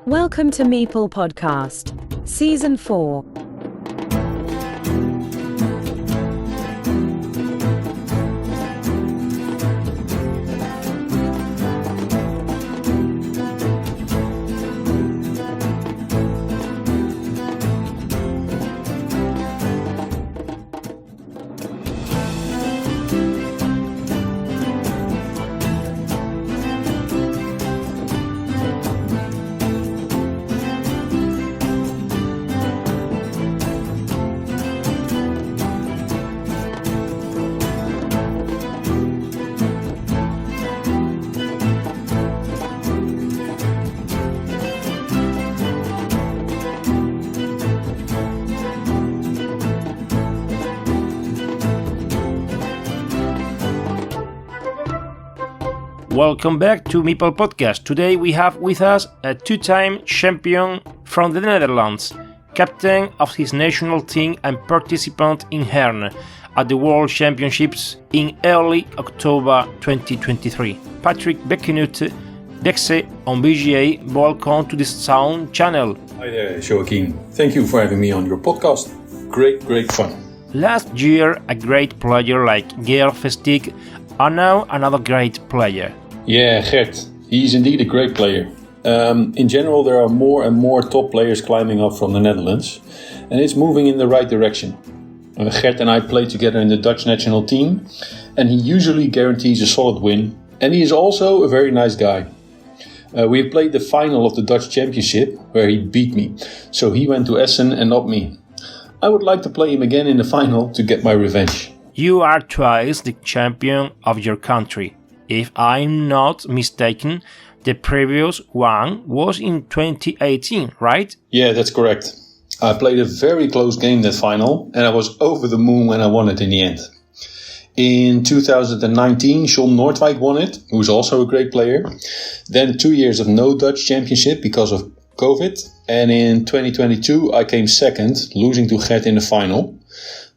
Welcome to Meeple Podcast, Season 4. Welcome back to Meeple Podcast. Today we have with us a two-time champion from the Netherlands, captain of his national team and participant in Herne at the World Championships in early October 2023. Patrick Bekkenutte, Bekse on BGA. Welcome to the Sound channel. Hi there, Joaquin. Thank you for having me on your podcast. Great fun. Last year, a great player like Geert Vestig, and now another great player. Yeah, Gert. He's indeed a great player. In general, there are more and more top players climbing up from the Netherlands, and it's moving in the right direction. Gert and I play together in the Dutch national team, and he usually guarantees a solid win, and he is also a very nice guy. We have played the final of the Dutch Championship, where he beat me, so he went to Essen and not me. I would like to play him again in the final to get my revenge. You are twice the champion of your country. If I'm not mistaken, the previous one was in 2018, right? Yeah, that's correct. I played a very close game that final, and I was over the moon when I won it in the end. In 2019, John Noordwijk won it, who's also a great player. Then 2 years of no Dutch championship because of COVID. And in 2022, I came second, losing to Gert in the final.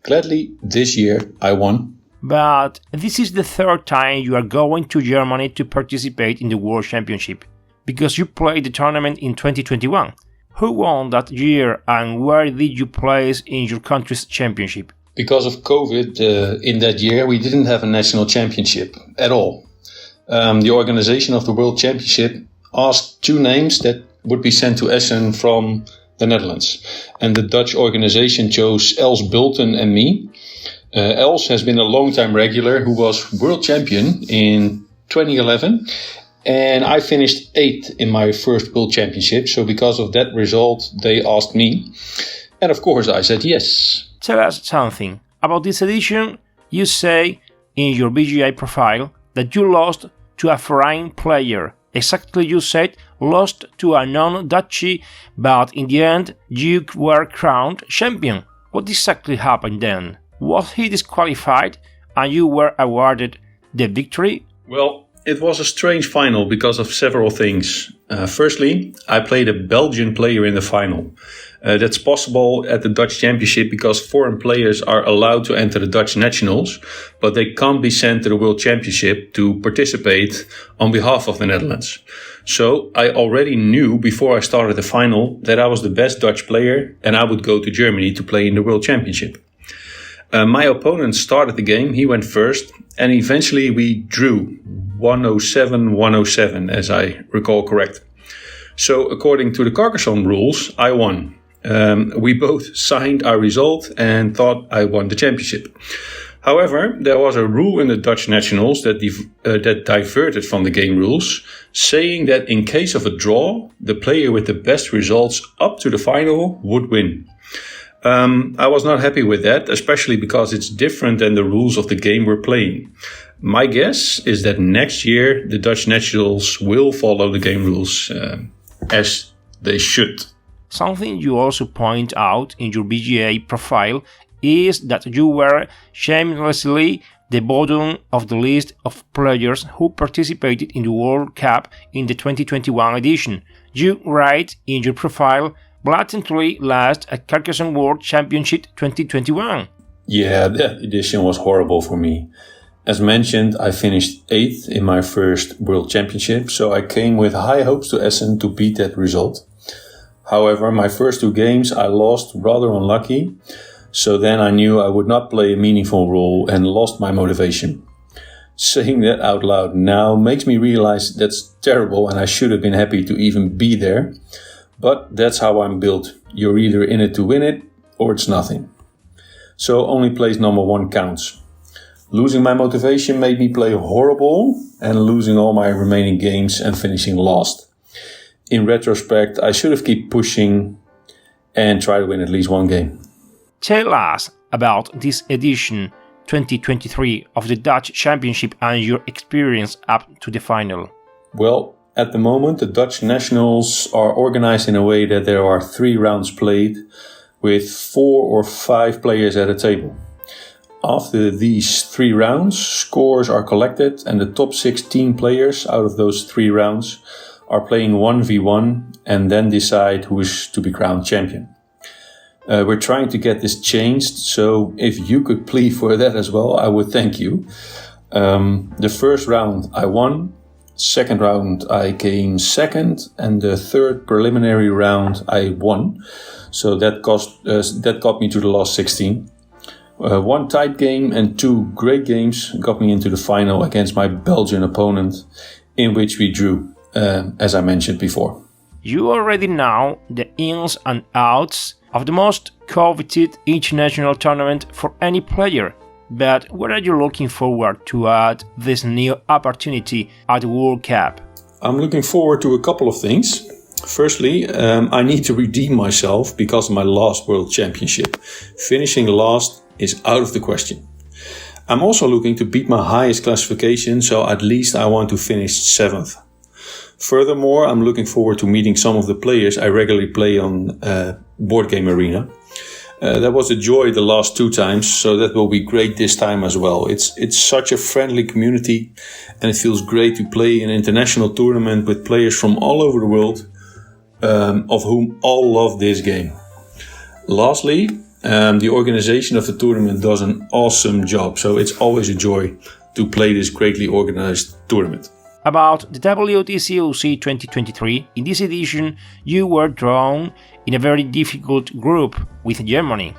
Gladly, this year, I won. But this is the third time you are going to Germany to participate in the World Championship, because you played the tournament in 2021. Who won that year and where did you place in your country's championship? Because of COVID, in that year, we didn't have a national championship at all. The organization of the World Championship asked 2 names that would be sent to Essen from the Netherlands. And the Dutch organization chose Els Bulten and me. Els has been a long-time regular who was world champion in 2011. And I finished 8th in my first world championship. So because of that result, they asked me. And of course I said yes. Tell us something. About this edition, you say in your BGA profile that you lost to a foreign player. Exactly, you said lost to a non-Dutchie, but in the end you were crowned champion. What exactly happened then? Was he disqualified and you were awarded the victory? Well, it was a strange final because of several things. Firstly, I played a Belgian player in the final. That's possible at the Dutch Championship because foreign players are allowed to enter the Dutch nationals, but they can't be sent to the World Championship to participate on behalf of the Netherlands. So I already knew before I started the final that I was the best Dutch player and I would go to Germany to play in the World Championship. My opponent started the game, he went first, and eventually we drew 107-107, as I recall correct. So according to the Carcassonne rules, I won. We both signed our result and thought I won the championship. However, there was a rule in the Dutch nationals that diverted from the game rules, saying that in case of a draw, the player with the best results up to the final would win. I was not happy with that, especially because it's different than the rules of the game we're playing. My guess is that next year the Dutch nationals will follow the game rules as they should. Something you also point out in your BGA profile is that you were shamelessly the bottom of the list of players who participated in the World Cup in the 2021 edition. You write in your profile, blatantly last at Carcassonne World Championship 2021. Yeah, that edition was horrible for me. As mentioned, I finished 8th in my first World Championship, so I came with high hopes to Essen to beat that result. However, my first 2 games I lost rather unlucky, so then I knew I would not play a meaningful role and lost my motivation. Saying that out loud now makes me realize that's terrible and I should have been happy to even be there. But that's how I'm built. You're either in it to win it or it's nothing. So only place number 1 counts. Losing my motivation made me play horrible and losing all my remaining games and finishing last. In retrospect, I should have kept pushing and try to win at least 1 game. Tell us about this edition 2023 of the Dutch Championship and your experience up to the final. Well, at the moment the Dutch Nationals are organized in a way that there are 3 rounds played with 4 or 5 players at a table. After these 3 rounds, scores are collected and the top 16 players out of those 3 rounds are playing 1v1 and then decide who is to be crowned champion. We're trying to get this changed, so if you could plead for that as well, I would thank you. The first round I won, second round I came second, and the third preliminary round I won. So that got me to the last 16. 1 tight game and 2 great games got me into the final against my Belgian opponent, in which we drew, as I mentioned before. You already know the ins and outs of the most coveted international tournament for any player, but what are you looking forward to at this new opportunity at the World Cup? I'm looking forward to a couple of things. Firstly, I need to redeem myself because of my last World Championship. Finishing last is out of the question. I'm also looking to beat my highest classification, so at least I want to finish 7th. Furthermore, I'm looking forward to meeting some of the players I regularly play on Board Game Arena. That was a joy the last 2 times, so that will be great this time as well. It's such a friendly community and it feels great to play an international tournament with players from all over the world, of whom all love this game. Lastly, the organization of the tournament does an awesome job, so it's always a joy to play this greatly organized tournament. About the WTCOC 2023, in this edition you were drawn in a very difficult group with Germany,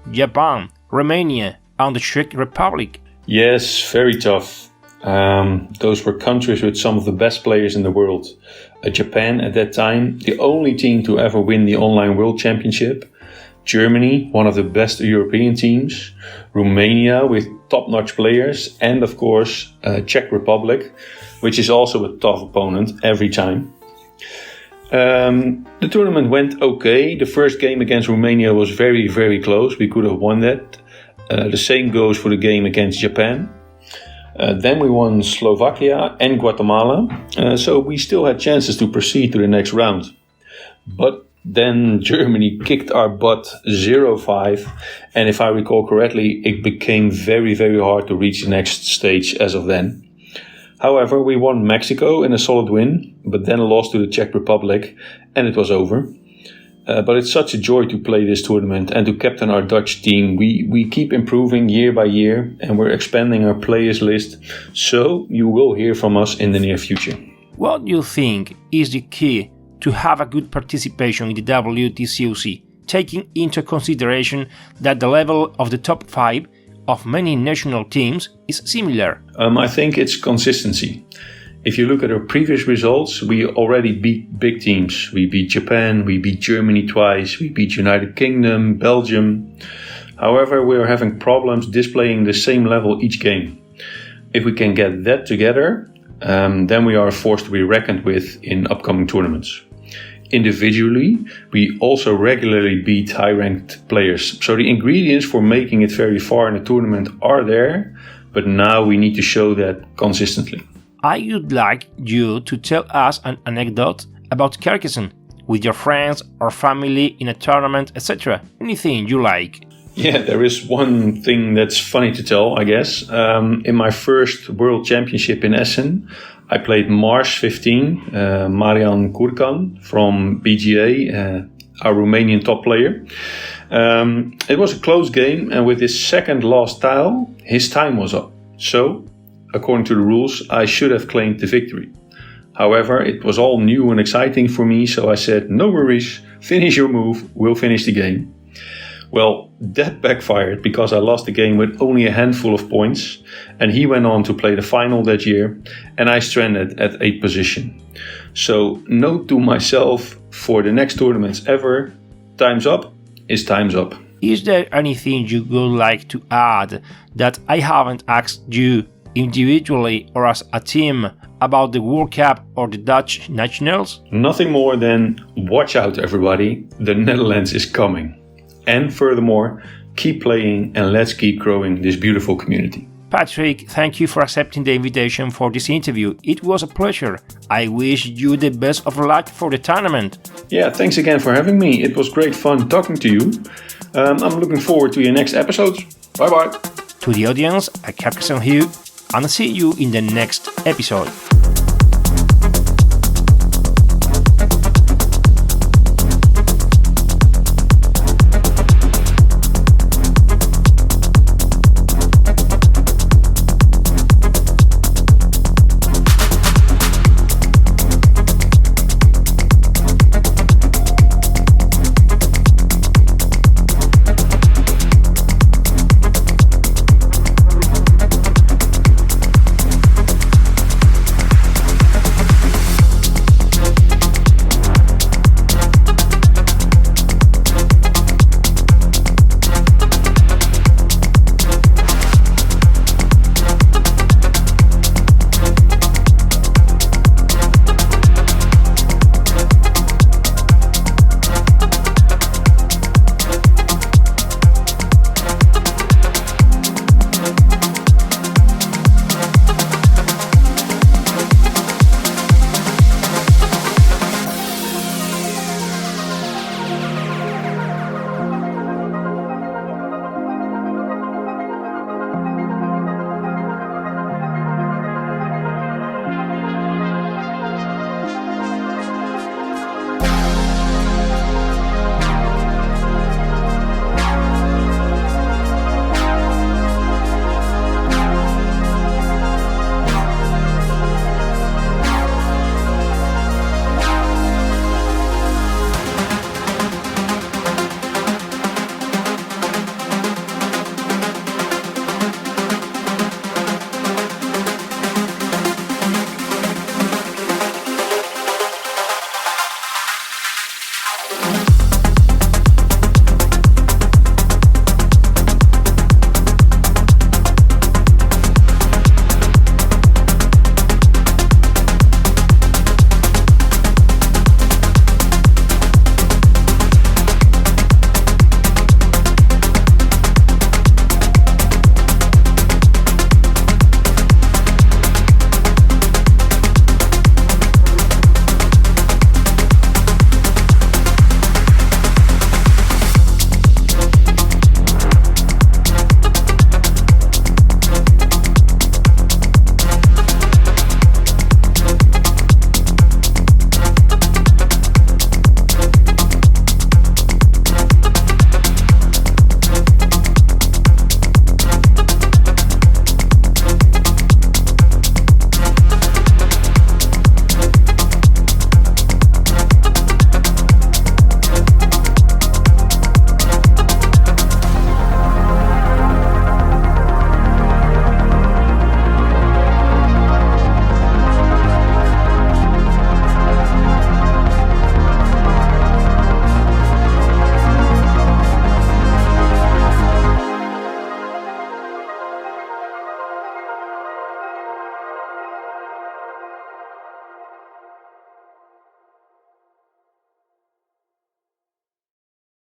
Japan, Romania and the Czech Republic. Yes, very tough. Those were countries with some of the best players in the world. Japan at that time, the only team to ever win the online World Championship. Germany, one of the best European teams. Romania with top-notch players. And of course, Czech Republic, which is also a tough opponent every time. The tournament went okay. The first game against Romania was very, very close. We could have won that. The same goes for the game against Japan. Then we won Slovakia and Guatemala, so we still had chances to proceed to the next round. But then Germany kicked our butt 0-5, and if I recall correctly, it became very, very hard to reach the next stage as of then. However, we won Mexico in a solid win, but then lost to the Czech Republic, and it was over. But it's such a joy to play this tournament and to captain our Dutch team. We keep improving year by year and we're expanding our players list, so you will hear from us in the near future. What do you think is the key to have a good participation in the WTCOC, taking into consideration that the level of the top 5 of many national teams is similar? I think it's consistency. If you look at our previous results, we already beat big teams. We beat Japan, we beat Germany twice, we beat United Kingdom, Belgium. However, we are having problems displaying the same level each game. If we can get that together, then we are a force to be reckoned with in upcoming tournaments. Individually, we also regularly beat high-ranked players. So the ingredients for making it very far in the tournament are there, but now we need to show that consistently. I would like you to tell us an anecdote about Carcassonne with your friends or family in a tournament, etc. Anything you like. Yeah, there is one thing that's funny to tell, I guess. In my first World Championship in Essen, I played Mars 15, Marian Kurkan from BGA, our Romanian top player. It was a close game, and with his second last tile, his time was up. So, according to the rules, I should have claimed the victory. However, it was all new and exciting for me, so I said, no worries, finish your move, we'll finish the game. Well, that backfired because I lost the game with only a handful of points, and he went on to play the final that year, and I stranded at 8th position. So, note to myself, for the next tournaments ever, time's up is time's up. Is there anything you would like to add that I haven't asked you individually or as a team about the World Cup or the Dutch Nationals? Nothing more than watch out, everybody, the Netherlands is coming. And furthermore, keep playing and let's keep growing this beautiful community. Patrick, thank you for accepting the invitation for this interview. It was a pleasure. I wish you the best of luck for the tournament. Yeah, thanks again for having me. It was great fun talking to you. I'm looking forward to your next episodes. Bye bye. To the audience, I kept Hugh, and see you in the next episode.